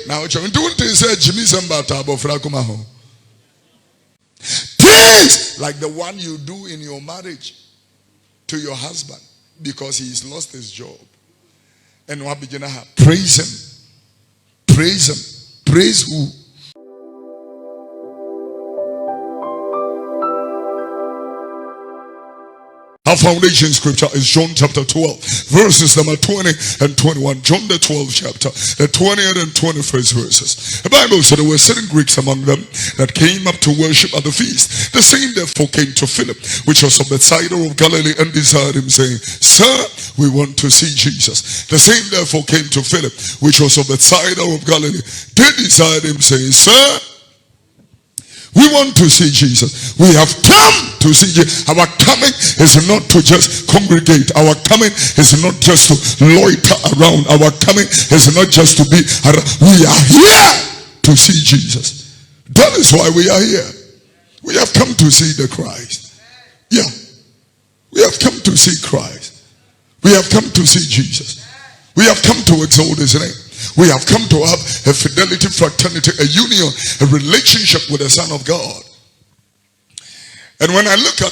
Now, don't say Jimmy Sambata Bofrakumaho. Things like the one you do in your marriage to your husband because he's lost his job. And what begin to happen? Praise him. Praise him. Praise who? Our foundation scripture is John chapter 12, verses number 20 and 21. John the 12th chapter, the 20th and 21st verses. The Bible said there were certain Greeks among them that came up to worship at the feast. The same therefore came to Philip, which was of Bethsaida of Galilee, and desired him, saying, Sir, we want to see Jesus. The same therefore came to Philip, which was of Bethsaida of Galilee. They desired him, saying, Sir, we want to see Jesus. We have come to see Jesus. Our coming is not to just congregate. Our coming is not just to loiter around. Our coming is not just to be around. We are here to see Jesus. That is why we are here. We have come to see the Christ. Yeah. We have come to see Christ. We have come to see Jesus. We have come to exalt his name. We have come to have a fidelity, fraternity, a union, a relationship with the Son of God. And when I look at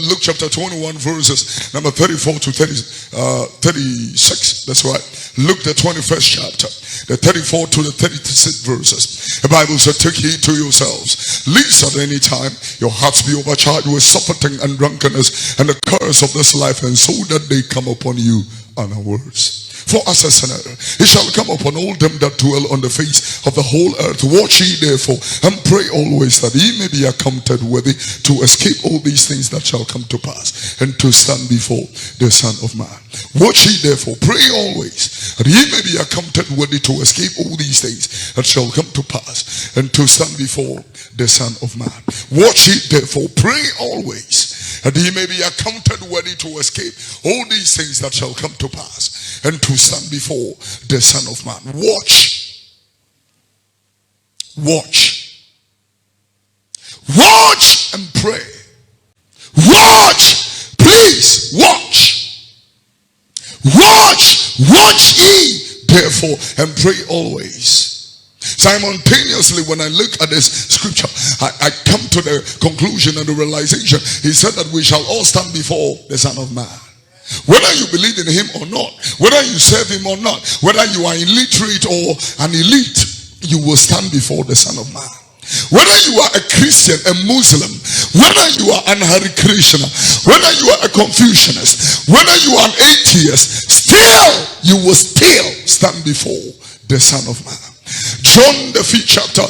Luke chapter 21 verses number 34 to 36, that's right. Luke the 21st chapter, the 34 to the 36 verses. The Bible said, take heed to yourselves, lest at any time your hearts be overcharged with surfeiting and drunkenness and the curse of this life, and so that they come upon you unawares. For as a sinner, it shall come upon all them that dwell on the face of the whole earth. Watch ye therefore, and pray always, that ye may be accounted worthy to escape all these things that shall come to pass, and to stand before the Son of Man. Watch ye therefore, pray always, that ye may be accounted worthy to escape all these things that shall come to pass, and to stand before the Son of Man. Watch ye therefore, pray always, that ye may be accounted worthy to escape all these things that shall come to pass, and to stand before the Son of Man. Watch. Watch. Watch and pray. Watch. Please watch. Watch. Watch ye therefore, and pray always. Simultaneously, when I look at this scripture, I come to the conclusion and the realization. He said that we shall all stand before the Son of Man. Whether you believe in him or not, whether you serve him or not, whether you are illiterate or an elite, you will stand before the Son of Man. Whether you are a Christian, a Muslim, whether you are an Hare Krishna, whether you are a Confucianist, whether you are an atheist, still you will still stand before the Son of Man. John the 5th chapter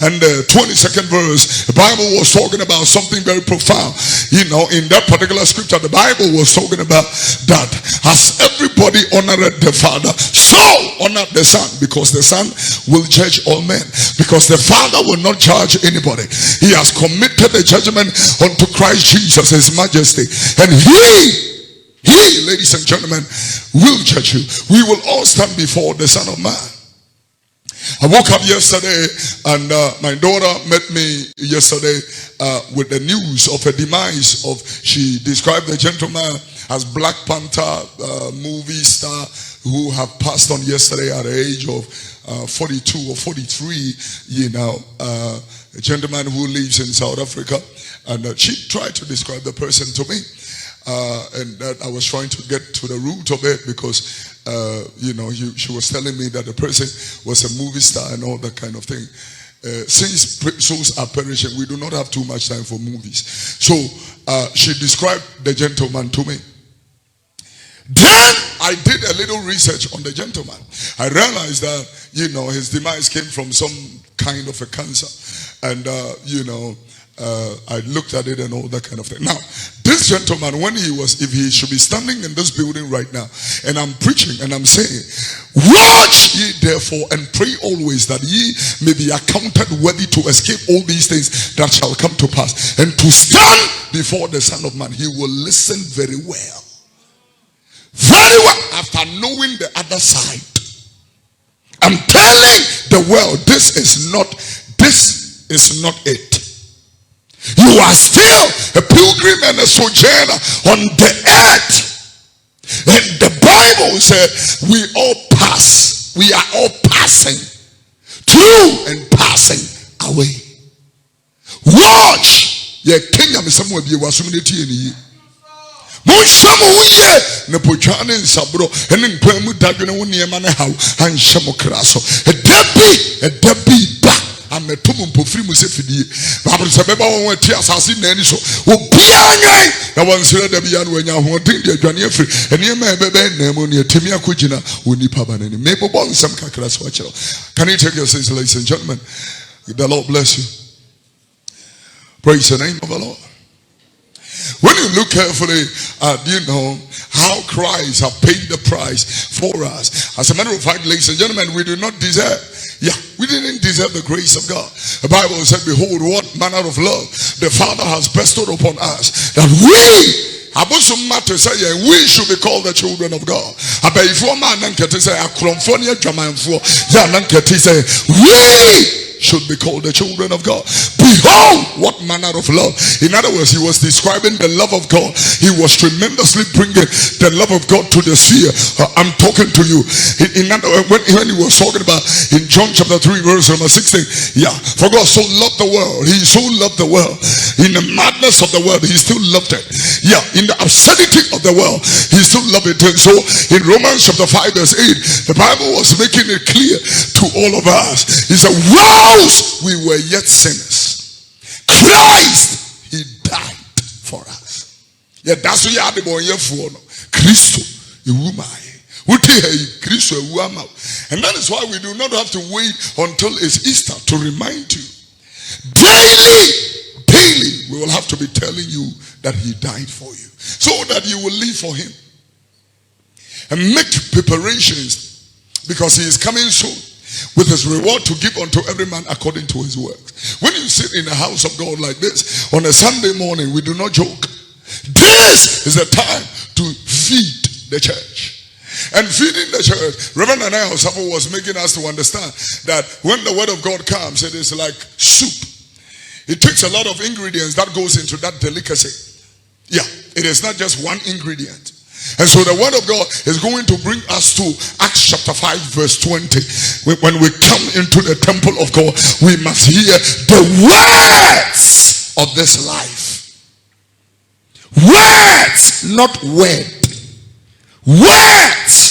and the 22nd verse, the Bible was talking about something very profound. You know, in that particular scripture, the Bible was talking about that as everybody honored the Father, so honor the Son, because the Son will judge all men, because the Father will not judge anybody. He has committed the judgment unto Christ Jesus, his majesty, and he, ladies and gentlemen, will judge you. We will all stand before the Son of Man. I woke up yesterday and my daughter met me yesterday with the news of a demise of, she described the gentleman as Black Panther movie star who have passed on yesterday at the age of 42 or 43, you know, a gentleman who lives in South Africa. And she tried to describe the person to me. And that I was trying to get to the root of it, because you know, she was telling me that the person was a movie star and all that kind of thing. Since souls are perishing, we do not have too much time for movies. So she described the gentleman to me. Then I did a little research on the gentleman. I realized that, you know, his demise came from some kind of a cancer. And you know, I looked at it and all that kind of thing. Now, this gentleman, when he was, if he should be standing in this building right now, and I'm preaching and I'm saying, watch ye therefore and pray always, that ye may be accounted worthy to escape all these things that shall come to pass, and to stand before the Son of Man. He will listen very well. Very well, after knowing the other side. I'm telling the world, this is not it. You are still a pilgrim and a sojourner on the earth. And the Bible said we all pass. We are all passing. through and passing away. Watch. Yeah, Kenya me somewhere be wasumiti eni. Monsuro ye ne potwane nsabro ene Nkwa mu dadwene wo niema ne haw anhyemo kraso. Edabi ba ametum mpofiri mu sefidie. Bible say beba won ati asase na ani so. Obia anwan na wansere da bia no anya ho den de adwane afiri. Eniema ebebe na mu ne atemi akogina onipa banani. Mebobo nsam kakra so akero. Can you take your seats, ladies and gentlemen? The Lord bless you. Praise the name of the Lord. When you look carefully at, how Christ have paid the price for us. As a matter of fact, ladies and gentlemen, we do not deserve. Yeah, we didn't deserve the grace of God. The Bible said, behold, what manner of love the Father has bestowed upon us, that we should be called the children of God. We should be called the children of God. Behold, what manner of love. In other words, he was describing the love of God. He was tremendously bringing the love of God to the sphere. I'm talking to you. In other words, when he was talking about in John chapter 3 verse number 16, yeah, for God so loved the world. He so loved the world. In the madness of the world, he still loved it. Yeah, in the absurdity of the world, he still loved it. And so in Romans chapter 5 verse 8, the Bible was making it clear to all of us. He said, whilst we were yet sinners, Christ, he died for us. Yeah, that's what you have to be for. Christo, and that is why we do not have to wait until it's Easter to remind you. Daily, we will have to be telling you that he died for you, so that you will live for him and make preparations, because he is coming soon with his reward to give unto every man according to his works. When you sit in the house of God like this on a Sunday morning, we do not joke. This is the time to feed the church. And feeding the church, Reverend Anaya Osafo was making us to understand that when the word of God comes, it is like soup. It takes a lot of ingredients that goes into that delicacy. Yeah, it is not just one ingredient. And so the word of God is going to bring us to Acts chapter 5 verse 20. When we come into the temple of God, we must hear the words of this life. Words, not word. Words.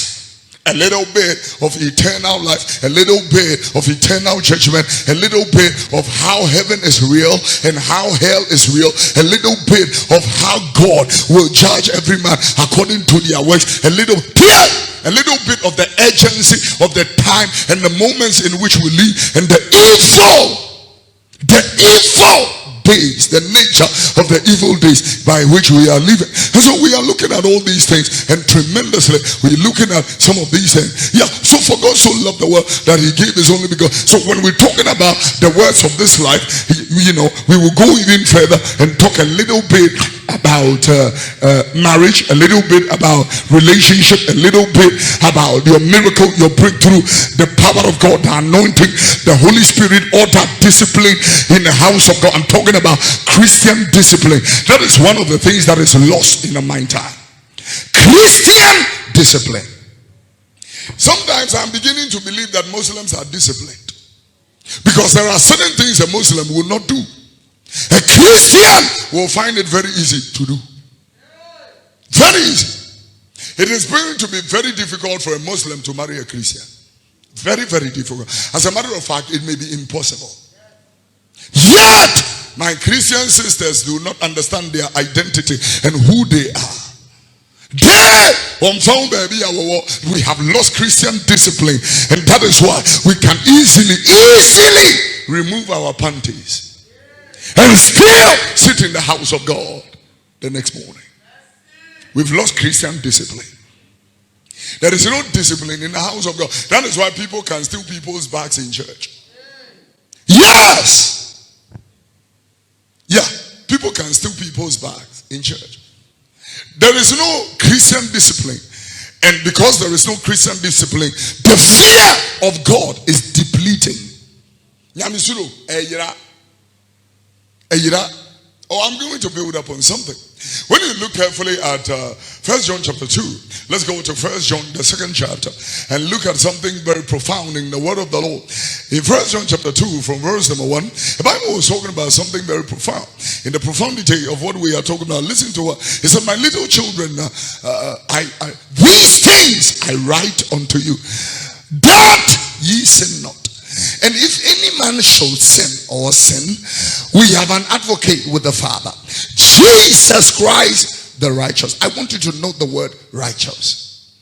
A little bit of eternal life, a little bit of eternal judgment, a little bit of how heaven is real and how hell is real, a little bit of how God will judge every man according to their works, a little bit of the urgency of the time and the moments in which we live, and the evil days, the nature of the evil days by which we are living. And so we are looking at all these things, and tremendously we're looking at some of these things. Yeah, so for God so loved the world that he gave his only begotten. So when we're talking about the words of this life, we will go even further and talk a little bit about marriage, a little bit about relationship, a little bit about your miracle, your breakthrough, the power of God, the anointing, the Holy Spirit, order, discipline in the house of God. I'm talking about Christian discipline. That is one of the things that is lost in the mind time. Christian discipline. Sometimes I'm beginning to believe that Muslims are disciplined, because there are certain things a Muslim will not do. A Christian will find it very easy to do. Very easy. It is going to be very difficult for a Muslim to marry a Christian. Very, very difficult. As a matter of fact, it may be impossible. Yet, my Christian sisters do not understand their identity and who they are. We have lost Christian discipline, and that is why we can easily remove our panties and still sit in the house of God the next morning. We've lost Christian discipline. There is no discipline in the house of God. That is why people can steal people's bags in church. Yes! Yeah, people can steal people's bags in church. There is no Christian discipline. And because there is no Christian discipline, the fear of God is depleting. Monsuro, I'm going to build up on something. When you look carefully at 1 First John chapter 2. Let's go to First John, the second chapter, and look at something very profound in the word of the Lord. In First John chapter 2, from verse number 1, the Bible was talking about something very profound. In the profundity of what we are talking about, listen to what it said. My little children, these things I write unto you, that ye sin not. And if any man shall sin or sin, we have an advocate with the Father, Jesus Christ the righteous. I want you to note the word righteous.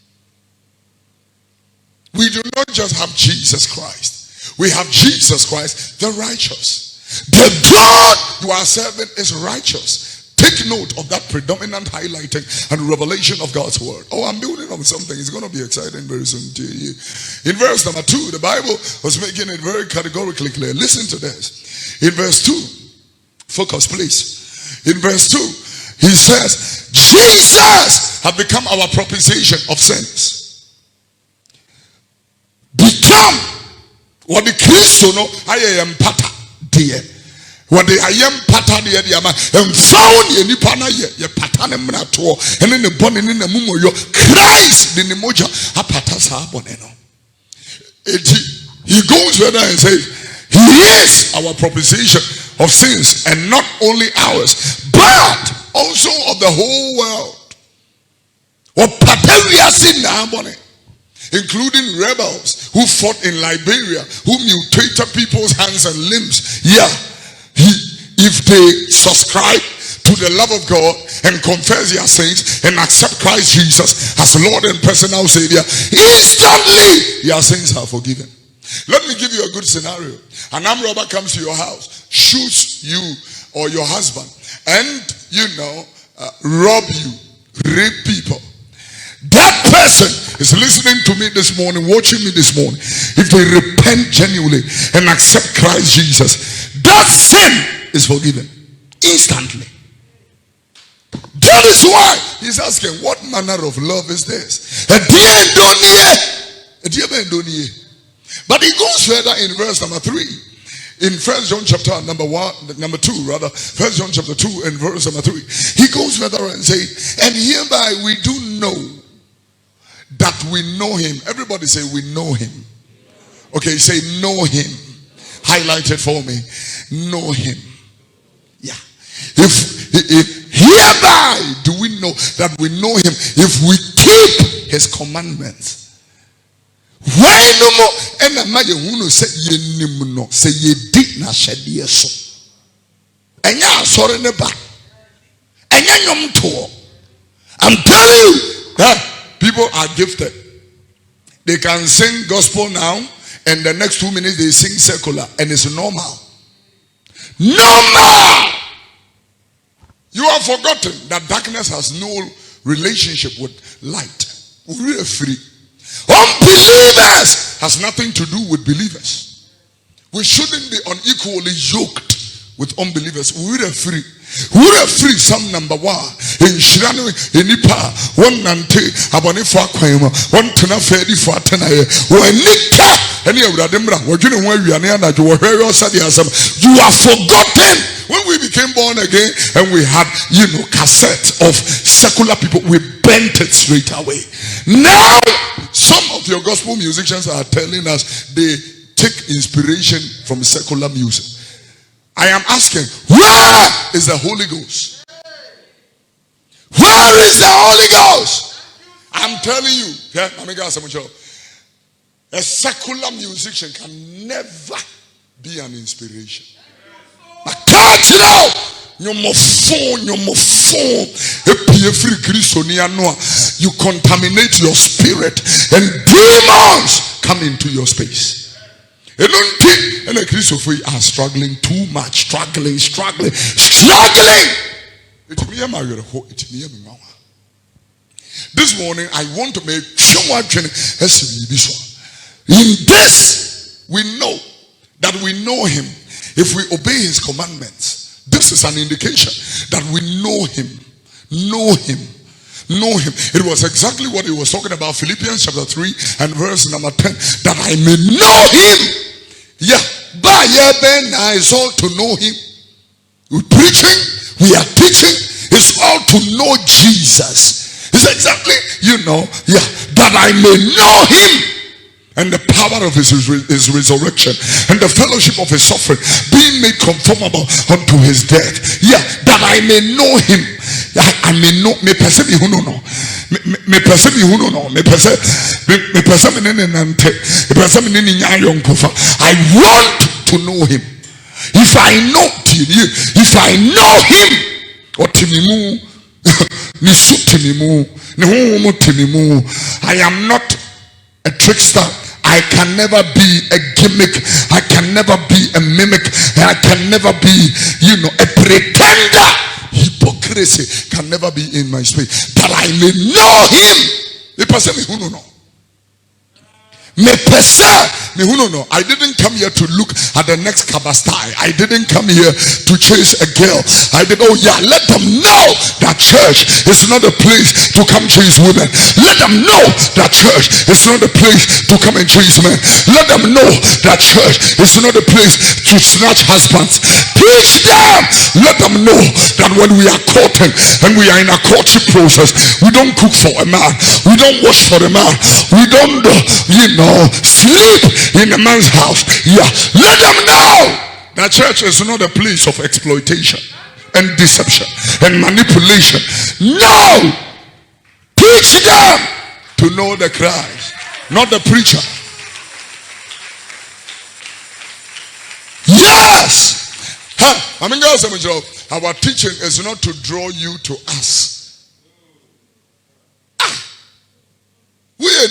We do not just have Jesus Christ. We have Jesus Christ the righteous. The God you are serving is righteous. Take note of that predominant highlighting and revelation of God's word. Oh, I'm building on something. It's going to be exciting very soon to you. In verse number 2, the Bible was making it very categorically clear. Listen to this. In verse 2, focus please. In verse 2, he says, Jesus have become our propitiation of sins. Become what the Christo no I am pata dear. What the I am pata dear and found ye Nipa na ye pata ne mnato and in the bonnet in the mumo yo Christ the moja apata sa boneno. He goes further and says, he is our propitiation of sins, and not only ours, but also of the whole world. Including rebels who fought in Liberia, who mutilated people's hands and limbs. Yeah, if they subscribe to the love of God and confess their sins and accept Christ Jesus as Lord and personal Savior, instantly their sins are forgiven. Let me give you a good scenario. An armed robber comes to your house, shoots you or your husband, and rob you, rape people. That person is listening to me this morning, watching me this morning. If they repent genuinely and accept Christ Jesus, that sin is forgiven instantly. That is why he's asking, what manner of love is this? But he goes further in verse number 3. In First John chapter number 2, First John chapter 2 and verse number 3. He goes further and says, and hereby we do know that we know him. Everybody say we know him. Okay, say know him. Highlight it for me. Know him. Yeah. If hereby do we know that we know him, if we keep his commandments. Why no more? And I'm say ye no say ye did na shadi so. And ya sorry ne ba. And ya nyom to. I'm telling you that people are gifted. They can sing gospel now, and the next 2 minutes they sing secular, and it's normal. Normal. You have forgotten that darkness has no relationship with light. We're free. Unbelievers has nothing to do with believers. We shouldn't be unequally yoked with unbelievers. We're free. We're free. Psalm number 1. In Shirano, in Nipa, 1 nante, abone for Kwema, 1 tena fedi for Tenaye, when Nika, any of Radimra, what you know where you are near that you are forgotten. When we became born again and we had, cassettes of secular people, we bent it straight away. Now, some of your gospel musicians are telling us they take inspiration from secular music. I am asking, where is the Holy Ghost? Where is the Holy Ghost? I'm telling you, a secular musician can never be an inspiration. I can't, you contaminate your spirit and demons come into your space. And a Christopher are struggling too much, struggling. This morning I want to make sure in this we know that we know him. If we obey his commandments, this is an indication that we know him. Know him. It was exactly what he was talking about. Philippians chapter 3 and verse number 10. That I may know him. Yeah. It's all to know him. We're preaching. We are teaching. It's all to know Jesus. It's exactly, that I may know him and the power of his resurrection and the fellowship of his suffering, being made conformable unto his death. Yeah, that I may know him. I may know me perceive who no me perceive who no me perceive I want to know him. If I know him, or timimu nisu timimu nihumu timimu, I am not a trickster. I can never be a gimmick. I can never be a mimic. I can never be, a pretender. Hypocrisy can never be in my spirit. That I may know him. I didn't come here to look at the next kabastai. I didn't come here to chase a girl. Let them know that church is not a place to come chase women. Let them know that church is not a place to come and chase men. Let them know that church is not a place to snatch husbands. Teach them. Let them know that when we are courting and we are in a courtship process, we don't cook for a man. We don't wash for a man. We don't, sleep in a man's house. Yeah, let them know that church is not a place of exploitation and deception and manipulation. No, teach them to know the Christ, not the preacher. Yes. Our teaching is not to draw you to us. We are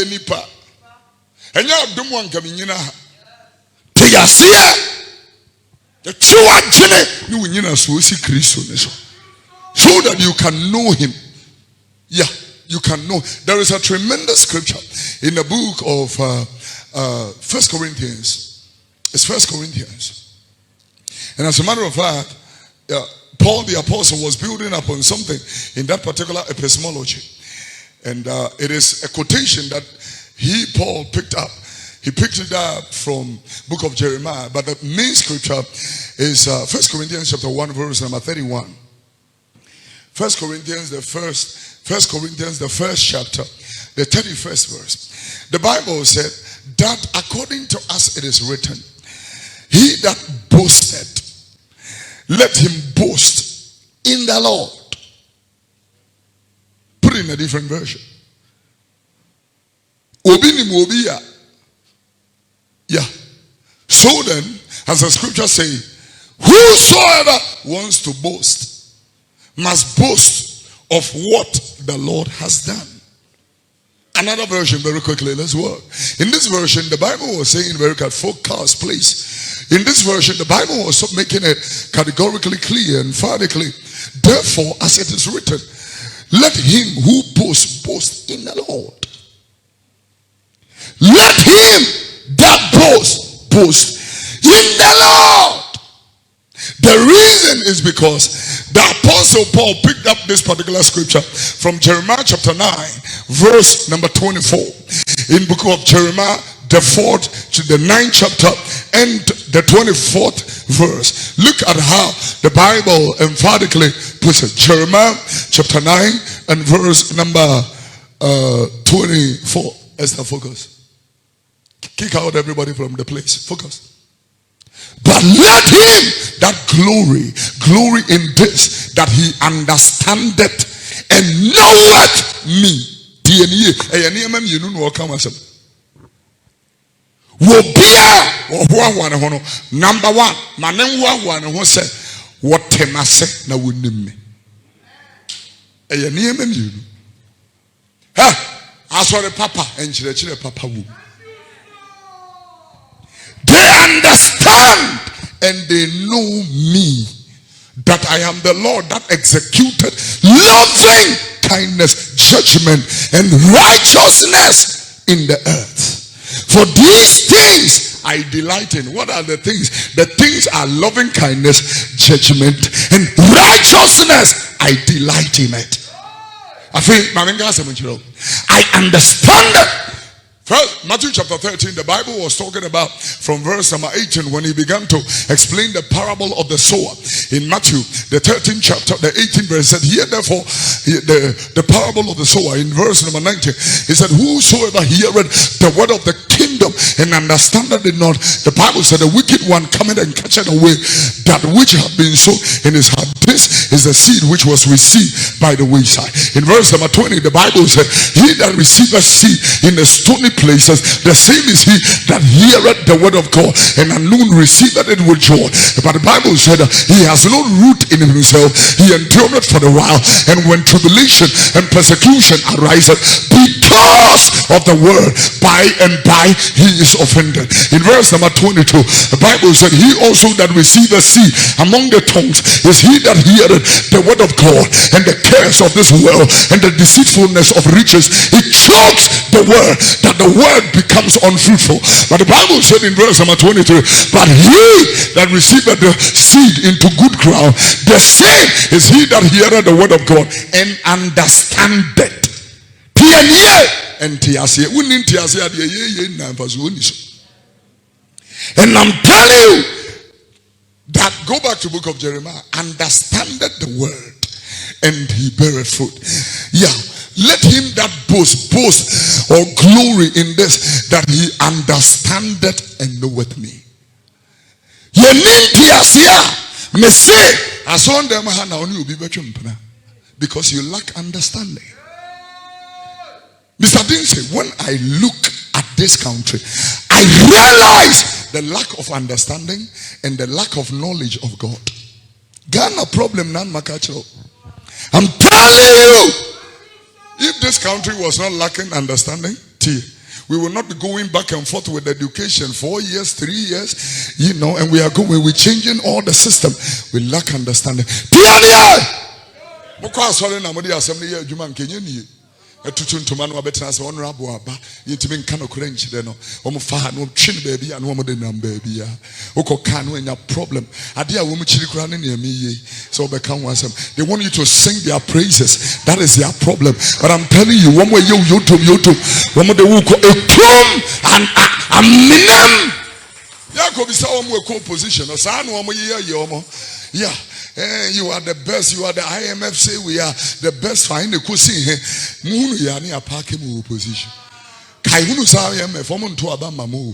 Nipa. And you have done one coming in. The true so that you can know him. Yeah, you can know. There is a tremendous scripture in the book of 1 Corinthians. It's 1 Corinthians. And as a matter of fact, Paul the apostle was building upon something in that particular epistemology. And it is a quotation that Paul picked up. He picked it up from book of Jeremiah, but the main scripture is 1 Corinthians chapter 1 verse number 31. 1 Corinthians the first chapter, the 31st verse. The Bible said that according to us it is written, he that boasted, let him boast in the Lord. Put it in a different version. Yeah. So then, as the scripture says, whosoever wants to boast must boast of what the Lord has done. Another version, very quickly, let's work. In this version, the Bible was saying very focus, please. In this version, the Bible was making it categorically clear, emphatically. Therefore, as it is written, let him who boasts boast in the Lord. Let him that boast in the Lord. The reason is because the apostle Paul picked up this particular scripture from Jeremiah chapter 9 verse number 24. In book of Jeremiah, the 4th to the 9th chapter and the 24th verse. Look at how the Bible emphatically puts it. Jeremiah chapter 9 and verse number 24. Esther, focus. Kick out everybody from the place. Focus. But let him that glory in this, that he understandeth and knoweth me. Number one, what temase na wunim me. Asore papa enchire papa wu. They understand and they know me, that I am the Lord that executed loving kindness, judgment, and righteousness in the earth. For these things I delight in. What are the things? The things are loving kindness, judgment, and righteousness. I delight in it. I understand First, Matthew chapter 13, the Bible was talking about from verse number 18 when he began to explain the parable of the sower. In Matthew, the 13th chapter, the 18th verse said, here therefore, the parable of the sower. In verse number 19, he said, whosoever heareth the word of the kingdom and understandeth it not, the Bible said, the wicked one cometh and catcheth away that which hath been sown in his heart. This is the seed which was received by the wayside. In verse number 20, the Bible said, he that receiveth seed in the stony places, the same is he that heareth the word of God and anon receiveth it with joy. But the Bible said he has no root in himself, he endureth for a while, and when tribulation and persecution ariseth because of the word, by and by he is offended. In verse number 22, the Bible said, he also that receiveth seed among the tongues is he that heareth the word of God, and the cares of this world and the deceitfulness of riches, it chokes the word, that the word becomes unfruitful. But the Bible said in verse number 23, but he that receiveth the seed into good ground, the same is he that heareth the word of God and understandeth. And I'm telling you that, go back to the book of Jeremiah, understandeth the word and he beareth fruit. Yeah. Let him that boast or glory in this, that he understandeth and knoweth me. Me say, as on them will be better because you lack understanding. Mr. Dean said, when I look at this country, I realize the lack of understanding and the lack of knowledge of God. Ghana problem nan makacho. I'm telling you, if this country was not lacking understanding, we will not be going back and forth with education 4 years, 3 years, and we're changing all the system. We lack understanding. Honorable Abba, Yetimin Kano Crench, then Omofa, no chin baby, and woman in baby. Oko Kano and your problem. Adia woman children near me, so become one. They want you to sing their praises. That is their problem. But I'm telling you, one way you one more the Woko, a come and a minimum. Yakob is our more co-position, or San Yomo. Yeah. You are the best. You are the IMF say we are the best. Fine, the kusi munu ya ni apake mu opposition. Kai hunu sa IMF omo to abamba mu.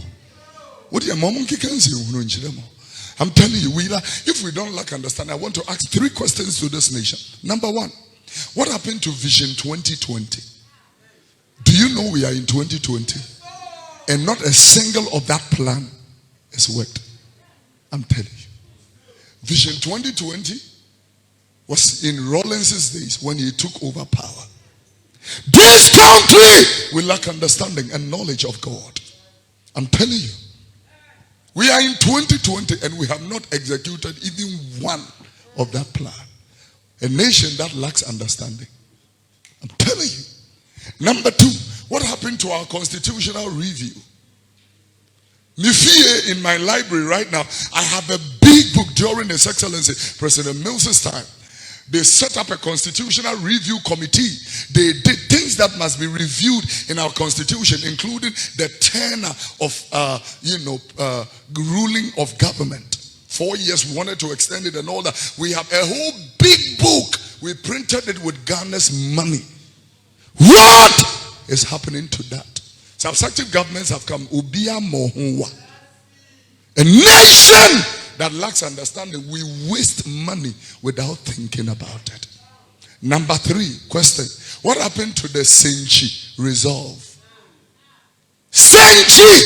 What your mom can say hunu nchiremo. I'm telling you, if we don't lack understanding, I want to ask 3 questions to this nation. Number 1, what happened to Vision 2020? Do you know we are in 2020 and not a single of that plan is worked? I'm telling you. Vision 2020 was in Rawlins's days when he took over power. This country will lack understanding and knowledge of God. I'm telling you. We are in 2020 and we have not executed even one of that plan. A nation that lacks understanding. I'm telling you. Number 2, what happened to our constitutional review? In my library right now, I have a big book during His Excellency President Mills's time. They set up a constitutional review committee. They did things that must be reviewed in our constitution, including the tenor of ruling of government. 4 years, we wanted to extend it and all that. We have a whole big book. We printed it with Ghana's money. What is happening to that? Substantive governments have come. A nation that lacks understanding, we waste money without thinking about it. Number 3, question. What happened to the Senchi resolve? Senchi!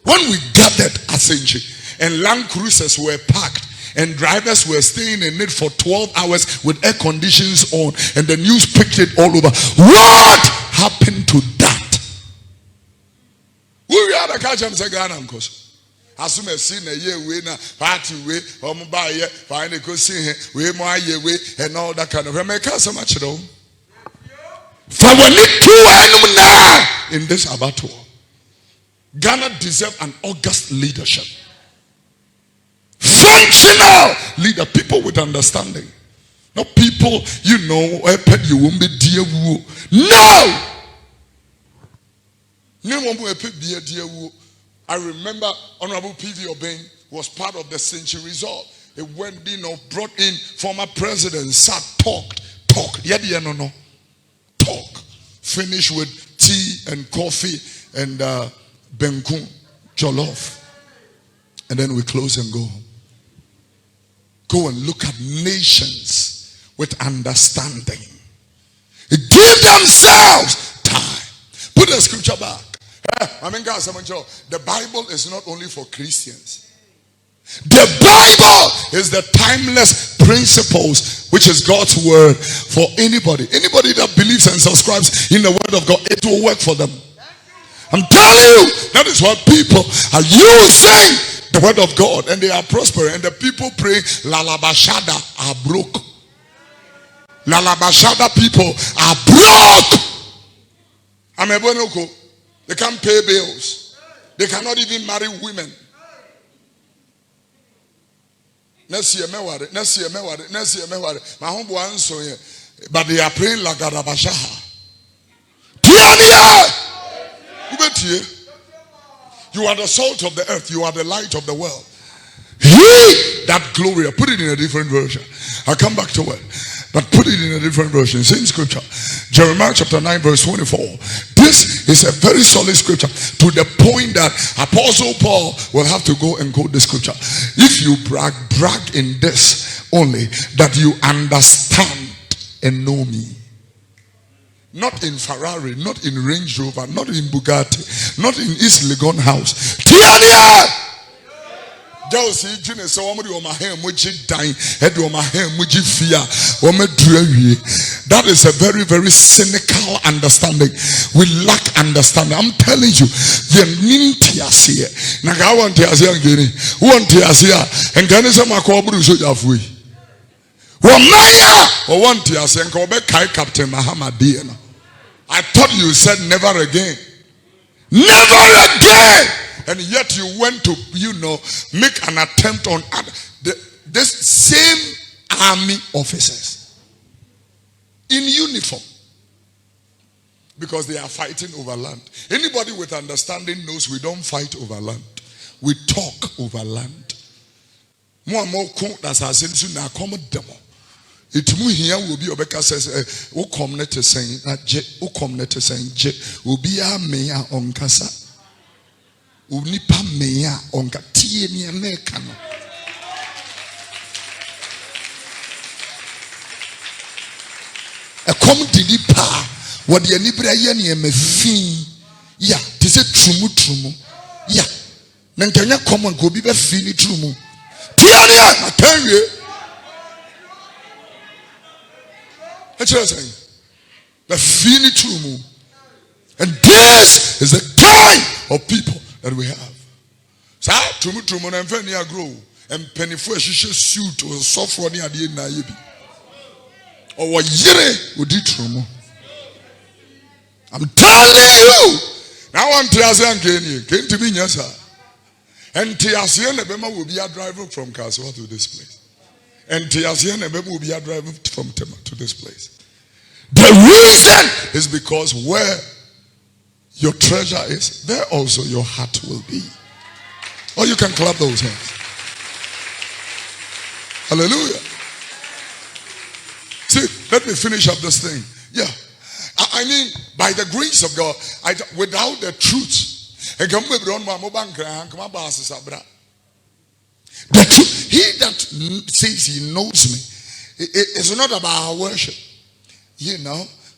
When we gathered at Senchi and land cruisers were parked and drivers were staying in it for 12 hours with air conditions on and the news picked it all over. What happened to that? We are the catch and say Ghana as soon as seen a year way now, party way, or mobile, find a good see we more year way, and all that kind of America so much though. For we need 2 animals now in this abattoir. Ghana deserves an august leadership. Functional leader, people with understanding. Not people, you won't be dear. No! I remember Honorable P.V. Obeng was part of the Century Resort. It went, brought in former presidents, sat, talked. Talk. Finish with tea and coffee and benku, jollof. And then we close and go home. Go and look at nations with understanding. Give themselves time. Put the scripture back. The Bible is not only for Christians. The Bible is the timeless principles, which is God's word for anybody. Anybody that believes and subscribes in the word of God, it will work for them. I'm telling you, that is why people are using the word of God and they are prospering. And the people praying, Lalabashada are broke. Lalabashada people are broke. They can't pay bills. They cannot even marry women. Next year, my home was so here, but they are praying like Gadabashaha. You are the salt of the earth. You are the light of the world. He that glory. Put it in a different version. I'll come back to it. But put it in a different version. Same scripture. Jeremiah chapter 9 verse 24. This is a very solid scripture to the point that Apostle Paul will have to go and quote the scripture. If you brag in this only, that you understand and know me. Not in Ferrari, not in Range Rover, not in Bugatti, not in East Legon House. Tiania! That is a very, very cynical understanding. We lack understanding. I'm telling you, I thought you said never again. Never again. And yet you went to, make an attempt on this same army officers in uniform. Because they are fighting over land. Anybody with understanding knows we don't fight over land. We talk over land. More and more, that's our sense to accommodate them. It here will be Obeka says, "O community saying that O community saying will be a mayor on Casa. Nipa mayor on Katie American." A community Nipa, what the Nibrayani me fee, yeah, this is Trimude, yeah. Nankanya common go be fini Trimude. Tiania, I tell you. That's what I'm saying. The fini Trimude. And this is the kind of people that we have. So Trimude and Venia grow and penny for a suit or soft running at the end of or what yere would do Trimude. I'm telling you. Now I'm Tiazian came to me, yes, sir. And Tiazian Nebema will be a driver from Kaswa to this place. And Tiazian Nebema will be a driver from Tema to this place. The reason is because where your treasure is, there also your heart will be. Or you can clap those hands. Hallelujah. See, let me finish up this thing. Yeah. I mean, by the grace of God, without the truth, the truth, he that says he knows me, it's not about our worship. We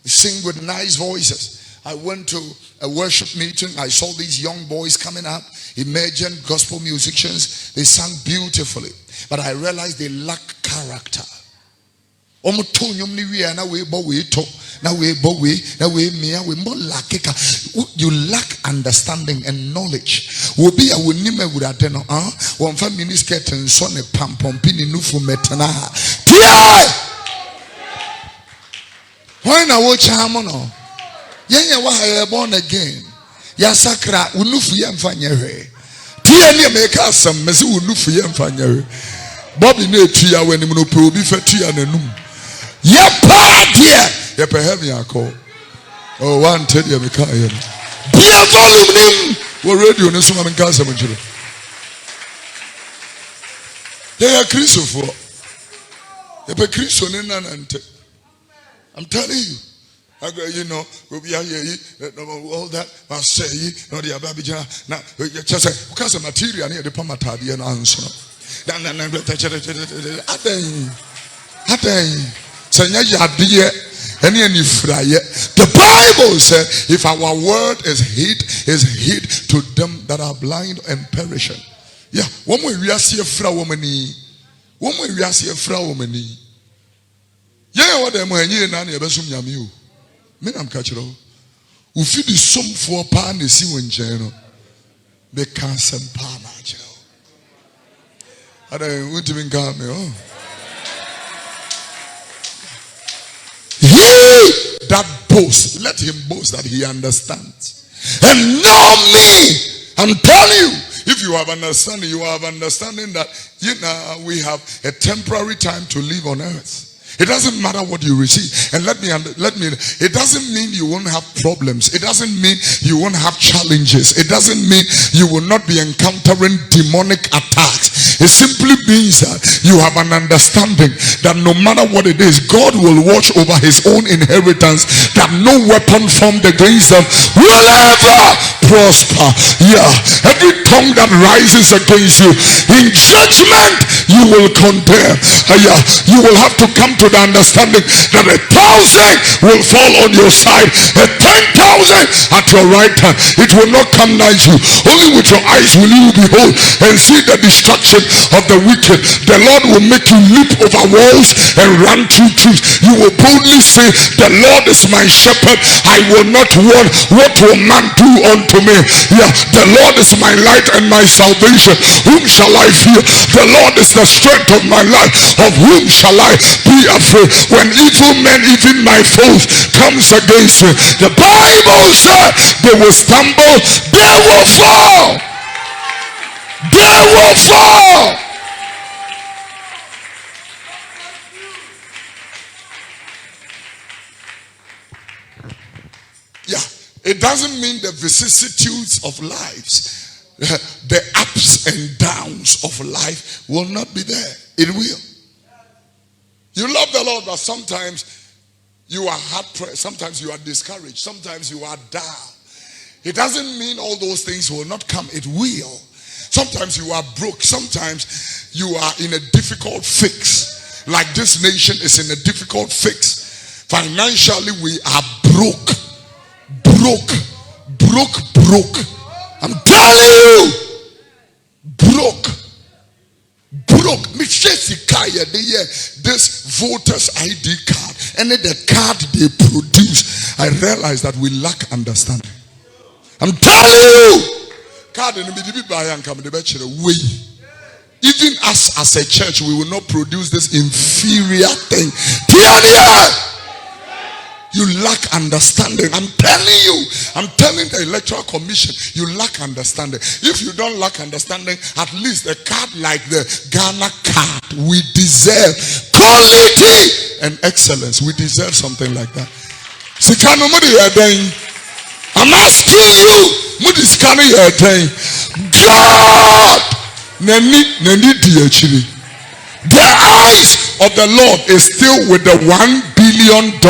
sing with nice voices. I went to a worship meeting. I saw these young boys coming up, emergent gospel musicians. They sang beautifully, but I realized they lack character. You lack understanding and knowledge. When I watch Hamono, Yanya born again. Yasakra unufu yamfanyere. Tia make us some mesu unufu yamfanyere. Bobby ne tia when him no probi fetia nanum. Yapa dear. Yapa heavy call. Oh, one tell you, Pia volume we radio ne so ma nka asem jiro. Yeah, Christopher. Yeah, Christo ne nanante. I'm telling you. You know, we'll be here, all that, I'll say, no, the Ababija, now, just say, because of material near the Pamatadi and answer. Then, the Bible said, if our word is hid to them that are blind and perishing. Yeah, one way we are see a fraud woman. One way we are see a fraud woman. Yeah, what am I here? None of us you. Men am catch it all. We feed the sum for a pan is see when general. They can't send palm at you. I don't want to be calm. He that boasts, let him boast that he understands. And know me. I'm telling you, if you have understanding, you have understanding that we have a temporary time to live on earth. It doesn't matter what you receive. And let me, it doesn't mean you won't have problems. It doesn't mean you won't have challenges. It doesn't mean you will not be encountering demonic attacks. It simply means that you have an understanding that no matter what it is, God will watch over his own inheritance, that no weapon formed against them will ever prosper. Yeah. Every tongue that rises against you, in judgment, you will condemn. Yeah. You will have to come to the understanding that 1,000 will fall on your side, 10,000 at your right hand. It will not come nigh you. Only with your eyes will you behold and see the destruction of the wicked. The Lord will make you leap over walls and run through trees. You will boldly say, the Lord is my shepherd, I will not want. What will man do unto me? Yeah, the Lord is my light and my salvation. Whom shall I fear? The Lord is the strength of my life. Of whom shall I be afraid? When evil men, even my foes, comes against me, the Bible said they will stumble, they will fall. They will fall. Yeah, it doesn't mean the vicissitudes of lives, the ups and downs of life will not be there. It will. You love the Lord, but sometimes you are hard pressed, sometimes you are discouraged, sometimes you are down. It doesn't mean all those things will not come. It will. Sometimes you are broke, sometimes you are in a difficult fix. Like this nation is in a difficult fix. Financially, we are broke. I'm telling you, broke. This voters ID card, and the card they produce, I realize that we lack understanding. I'm telling you, card in the way. Even us as a church, we will not produce this inferior thing. You lack understanding. I'm telling the Electoral Commission, you lack understanding. If you don't lack understanding, at least a card like the Ghana card, we deserve quality and excellence. We deserve something like that. I'm asking you, God, the eyes of the Lord is still with the $1 billion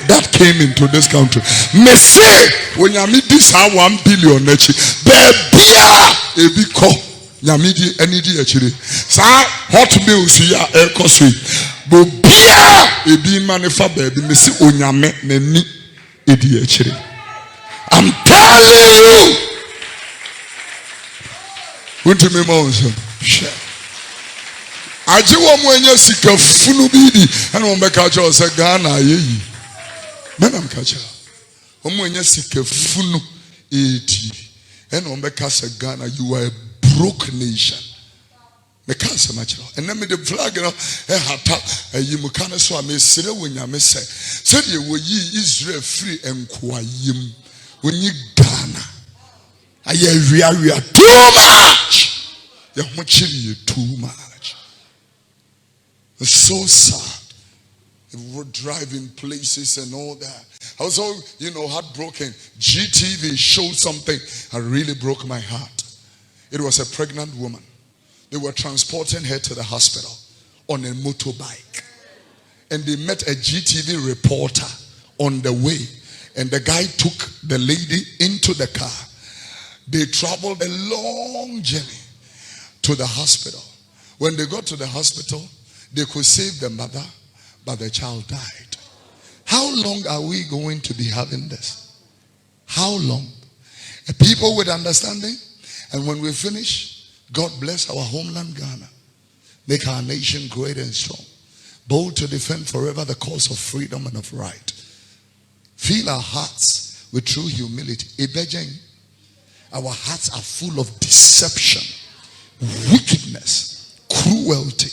that came into this country. Me say when you meet this $1 billion, Yamidi ND actually. Sa hot meals here air cosy. But beer be manifa baby. Me see onyame neni edi actually. I'm telling you. Went to me Monsakyera. Share. Ajiwa mwenye sika funu bidi. Ano mbeka cho se Ghana yeyi. Madam Kacha. Mwenye sika funu eti. Ano mbeka se Ghana, you are a broke nation. And then me the flag, you mukana so I may say when you may say, said you were ye Israel free Nkwa yim when you Ghana. I hear too much. You're too much. It's so sad. driving places and all that. I was so, heartbroken. GTV showed something that really broke my heart. It was a pregnant woman. They were transporting her to the hospital on a motorbike. And they met a GTV reporter on the way. And the guy took the lady into the car. They traveled a long journey to the hospital. When they got to the hospital, they could save the mother, but the child died. How long are we going to be having this? How long? People with understanding. And when we finish, God bless our homeland Ghana. Make our nation great and strong. Bold to defend forever the cause of freedom and of right. Fill our hearts with true humility. Our hearts are full of deception, wickedness, cruelty,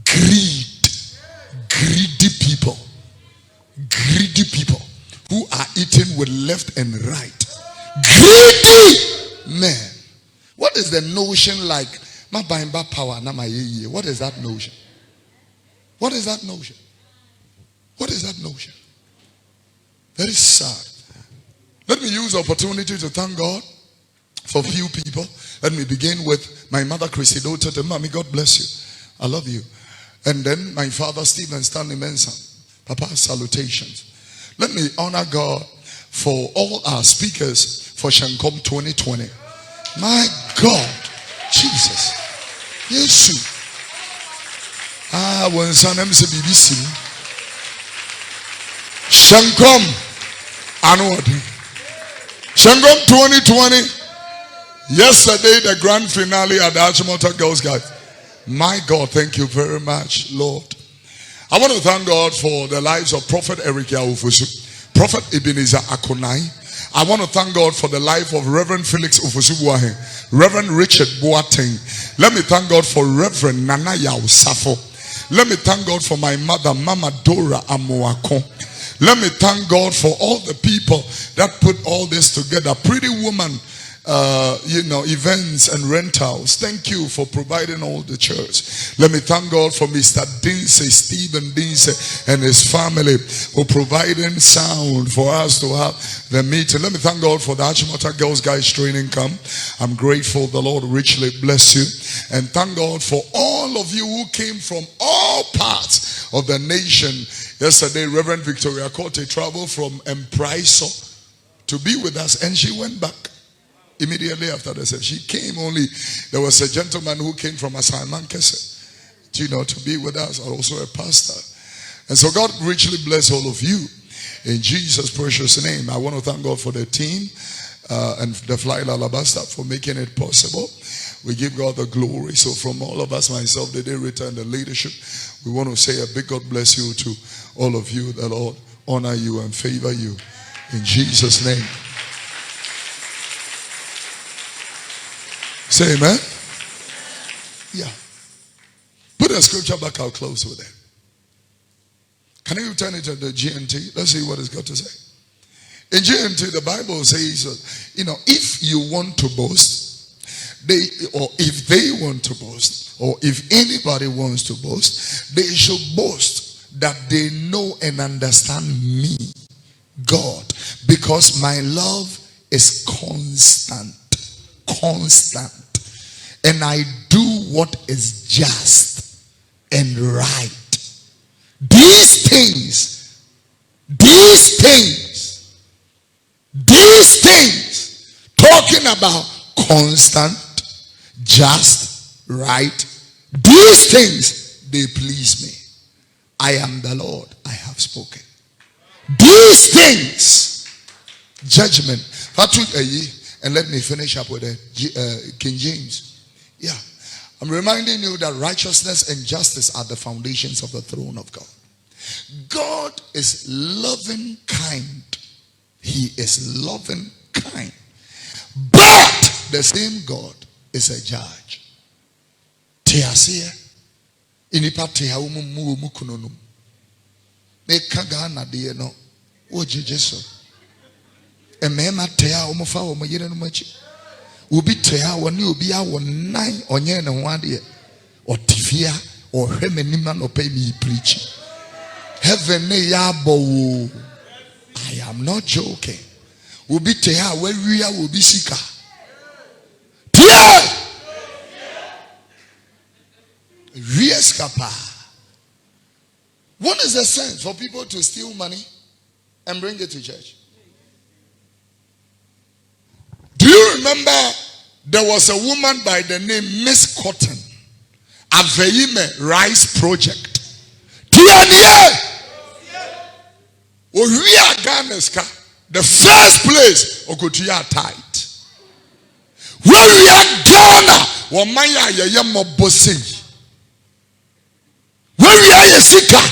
greed, greedy people who are eating with left and right. Greedy men. What is the notion like? What is that notion? What is that notion? What is that notion? Very sad. Let me use the opportunity to thank God for a few people. Let me begin with my mother, Chrissy Dote. Mommy, God bless you. I love you. And then my father, Stephen Stanley Menson. Papa, salutations. Let me honor God for all our speakers for Shankom 2020. My God, Jesus. Yes. When son MC BBC Shankom Anwadi Shankom 2020. Yesterday, the grand finale at the Atemmuda Girls Guide. My God, thank you very much, Lord. I want to thank God for the lives of Prophet Eric Yahufusu, Prophet Ebenezer Akonai. I want to thank God for the life of Reverend Felix Ufusubuahe, Reverend Richard Boateng. Let me thank God for Reverend Nana Yausafo. Let me thank God for my mother, Mama Dora Amoako. Let me thank God for all the people that put all this together. Pretty Woman, events and rentals. Thank you for providing all the church. Let me thank God for Mr. Dinse, Stephen Dinse and his family for providing sound for us to have the meeting. Let me thank God for the Atemmuda Girls Guys training camp. I'm grateful. The Lord richly bless you. And thank God for all of you who came from all parts of the nation. Yesterday, Reverend Victoria Cote traveled from Empraiso to be with us, and she went back. Immediately after the service, she came only. There was a gentleman who came from Assignment Kese, to be with us, also a pastor. And so God richly bless all of you in Jesus' precious name. I want to thank God for the team and the Flight Alabasta for making it possible. We give God the glory. So from all of us, myself, the director and the leadership, we want to say a big God bless you to all of you. The Lord honor you and favor you in Jesus' name. Say amen. Yeah. Put the scripture back. I'll close with it. Can you turn it to the GNT? Let's see what it's got to say. In GNT, the Bible says, if you want to boast, if they want to boast, or if anybody wants to boast, they should boast that they know and understand me, God, because my love is constant. And I do what is just and right. These things, talking about constant, just, right, these things, they please me. I am the Lord, I have spoken. These things, judgment. And let me finish up with King James. Yeah. I'm reminding you that righteousness and justice are the foundations of the throne of God. God is loving kind. He is loving kind. But the same God is a judge. Tiasia. Inipa tia umu mukununum. Mekagana de no. Ojejeso. Emema tea omofa omoyere no machi. Ubi tea woni obi a wonnan onye ne ho ade. Otifia ohwe menima no pay me preach. Heaven yabo. I am not joking. Will be teha where we are will be sika. Tia. Rieskapa. What is the sense for people to steal money and bring it to church? Do you remember there was a woman by the name Miss Cotton, Aveime Rice Project. Tiania, Oria Ganeska, the first place Okotia tight. Where we are Ghana, Wamaya Yayamo Bosi. Where we are Yesika,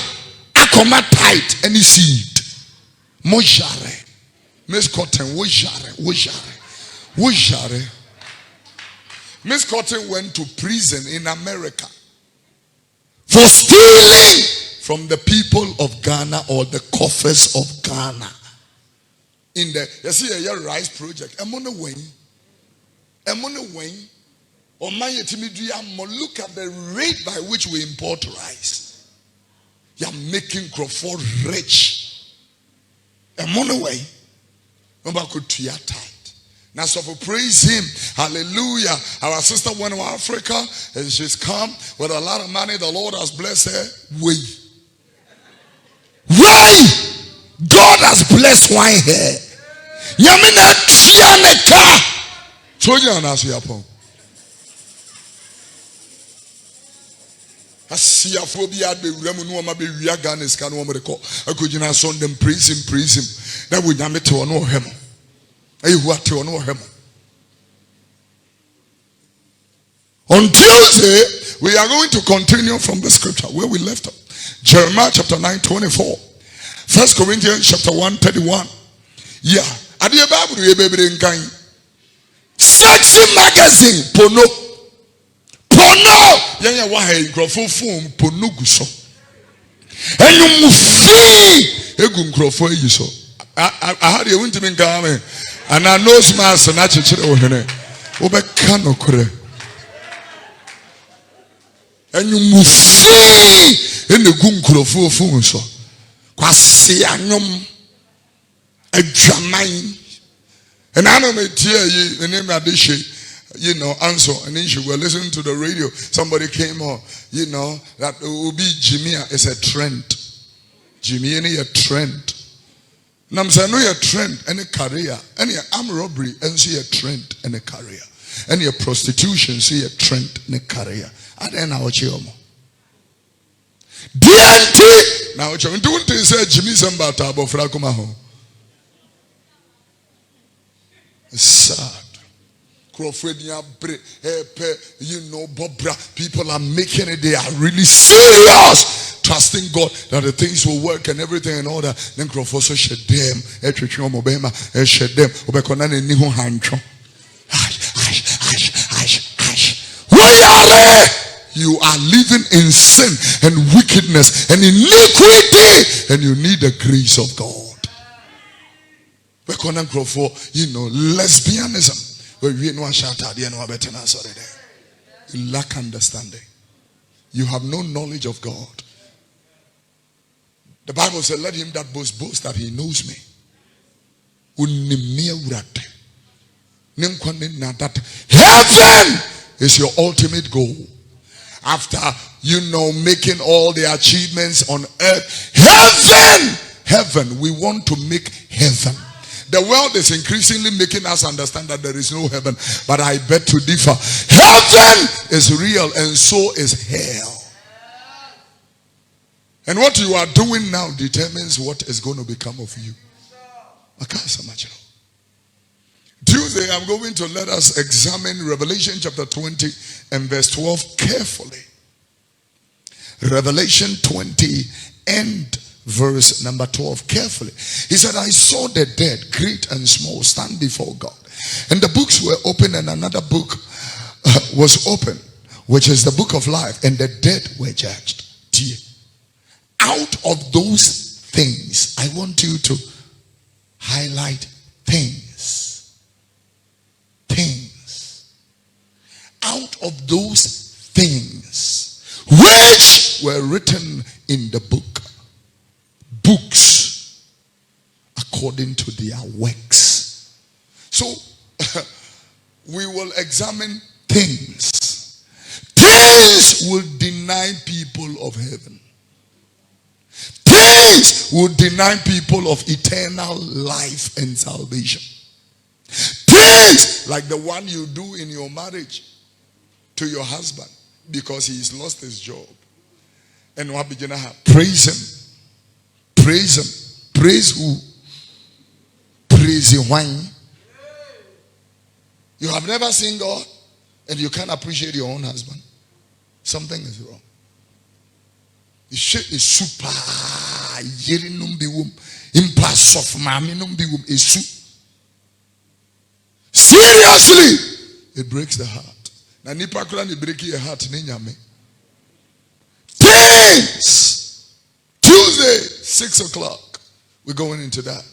Akoma tight, any seed. Mojare, Miss Cotton, Wojare. Miss Cotton went to prison in America for stealing from the people of Ghana or the coffers of Ghana. In the rice project, I'm on the wing. Or my look at the rate by which we import rice. You're making Crawford rich. I'm on the way. Nobody to your time. Now, so for praise him, hallelujah. Our sister went to Africa and she's come with a lot of money. The Lord has blessed her. Why? God has blessed wine here. Yamina Tianeka. So you are not here. I see a phobia be Remuno be Yaganis can woman call. I could you not son them praise him. That would not to know him. On Tuesday, we are going to continue from the scripture where we left off. Jeremiah chapter 9:24. 1 Corinthians chapter 1:31. Yeah. Adi Bible you baby in kind. Sexy magazine pono. Yanya wahe nkrofo phone pono guso. Enyu mufi egu nkrofo yiso. I had you went to me game. And I know smas and actually Obekano kure. And you move free in the gunkuro for so. Kwasi anyum a jamine. And I know me tear you the name of this answer and then she will listen to the radio. Somebody came on, that will be Jimmy is a trend. Jimmy a trend. Now I'm saying, no, a trend and a career. Any armed robbery and see a trend and a career. Any prostitution see a trend and a career. And then I watch you. DNT. Now, what you doing to say Jimmy Zambata about Frakumaho? It's sad. Crawfordia, Bobra. People are making it. They are really serious. Trusting God that the things will work and everything in order. Then Crawford so shed them. Shed them. You are living in sin and wickedness and iniquity, and you need the grace of God. Lesbianism. You lack understanding. You have no knowledge of God. The Bible said, let him that boast that he knows me. Heaven is your ultimate goal. After making all the achievements on earth, heaven, we want to make heaven. The world is increasingly making us understand that there is no heaven, but I bet to differ. Heaven is real and so is hell. And what you are doing now determines what is going to become of you. I can't so much. Tuesday, I'm going to let us examine Revelation chapter 20 and verse 12 carefully. Revelation 20 and verse number 12 carefully. He said, I saw the dead, great and small, stand before God. And the books were open, and another book was open, which is the book of life, and the dead were judged. Out of those things, I want you to highlight things. Out of those things which were written in the book. books according to their works. So we will examine things. Things will deny people of heaven. Things will deny people of eternal life and salvation. Things like the one you do in your marriage to your husband because he's lost his job. And what begin to happen? Praise him. Praise him. Praise who? Praise him. Why? You have never seen God and you can't appreciate your own husband. Something is wrong. The shit is super. Impass of mommy is seriously, it breaks the heart. Now Nipa kula break your heart ninyame. Things. Tuesday, 6 o'clock. We're going into that.